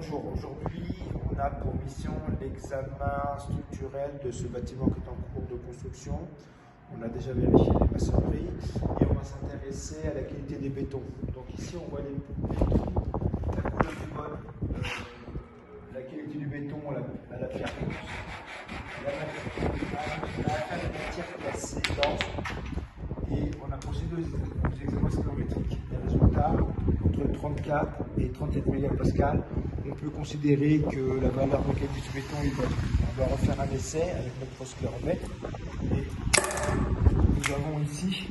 bonjour, aujourd'hui on a pour mission l'examen structurel de ce bâtiment qui est en cours de construction. On a déjà vérifié les maçonneries et on va s'intéresser à la qualité des bétons. Donc ici on voit les bétons, la couleur du bonne, la qualité du béton à la pierre la matière qui est assez dense et on a procédé aux examens stéréométriques. Les résultats, entre 34 et 37 mégapascales, on peut considérer que la valeur mécanique du béton est bonne. On va refaire un essai avec notre scléromètre et nous avons ici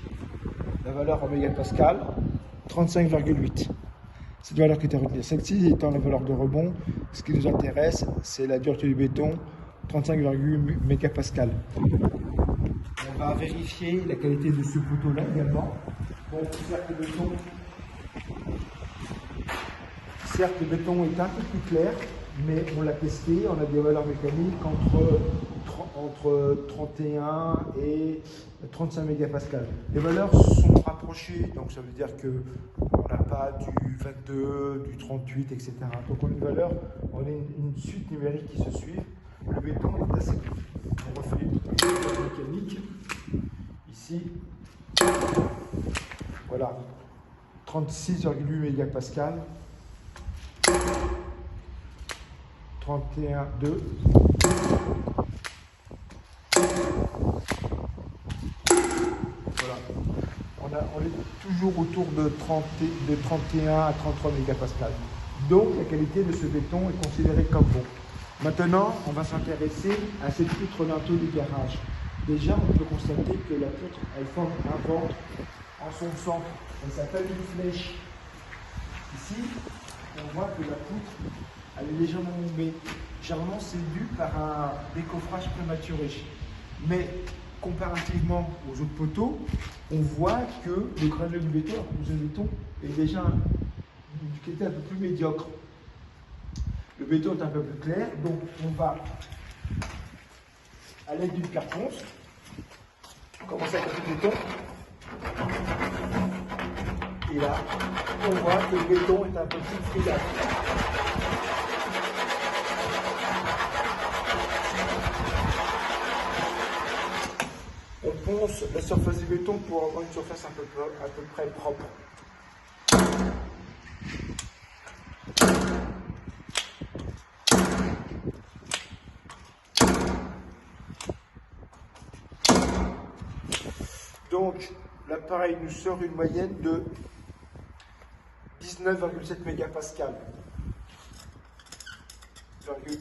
la valeur en mégapascal 35,8. Cette valeur qui était retenue. Celle-ci étant la valeur de rebond, ce qui nous intéresse, c'est la dureté du béton, 35,8 mégapascal. On va vérifier la qualité de ce poteau-là également. Bon, certes, le béton est un peu plus clair, mais on l'a testé, on a des valeurs mécaniques entre 31 et 35 mégapascal. Les valeurs sont rapprochées, donc ça veut dire qu'on n'a pas du 22, du 38, etc. Donc on a une valeur, on a une suite numérique qui se suit. Le béton est assez clair. On refait les valeurs mécaniques. Ici, voilà, 36,8 mégapascal. 31,2. Voilà. On est toujours autour de 31 à 33 mégapascal. Donc la qualité de ce béton est considérée comme bon. Maintenant, on va s'intéresser à cette poutre linteau du garage. Déjà, on peut constater que la poutre, elle forme un ventre en son centre. Elle s'appelle une flèche. Ici, on voit que la poutre, elle est légèrement bombée. Généralement, c'est dû par un décoffrage prématuré. Mais comparativement aux autres poteaux, on voit que le granulé du béton, le béton est déjà d'une qualité un peu plus médiocre. Le béton est un peu plus clair, donc on va, à l'aide d'une pierre ponce, commencer à casser le béton. Et là, on voit que le béton est un peu plus friable. On ponce la surface du béton pour avoir une surface à peu près propre. Donc, l'appareil nous sort une moyenne de 19,7 mégapascal.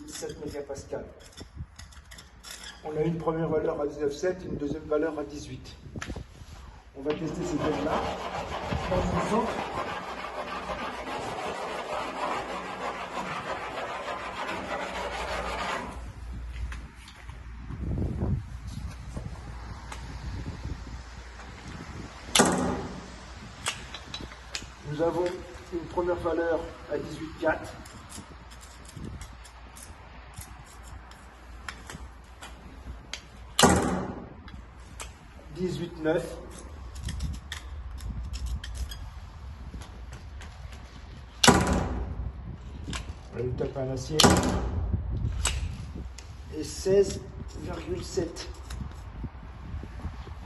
7 mégapascal. On a une première valeur à 19,7 et une deuxième valeur à 18. On va tester ces données-là. Nous avons une première valeur à 18,4. $18,9. On va lui taper un acier. Et 16,7.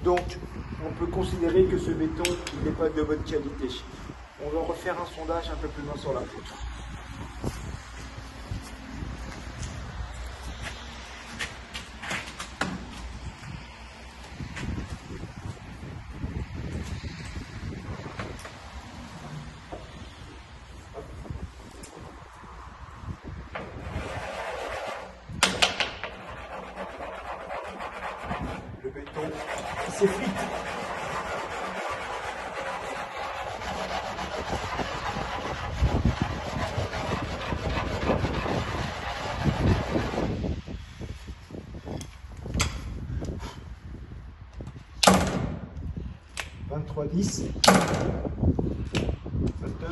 Donc, on peut considérer que ce béton n'est pas de bonne qualité. On va refaire un sondage un peu plus loin sur la poutre. Le béton qui s'effrite. $23,10. 22.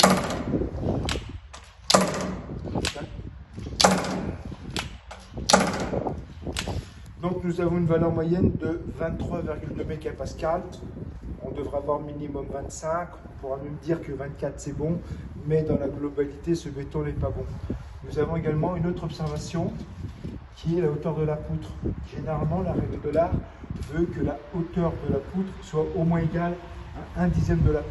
Donc nous avons une valeur moyenne de 23,2 mégapascal. On devrait avoir minimum 25. pourra même dire que 24 c'est bon, mais dans la globalité, ce béton n'est pas bon. Nous avons également une autre observation qui est la hauteur de la poutre. Généralement, la règle de l'art veut que la hauteur de la poutre soit au moins égale à 1/10 de la porte.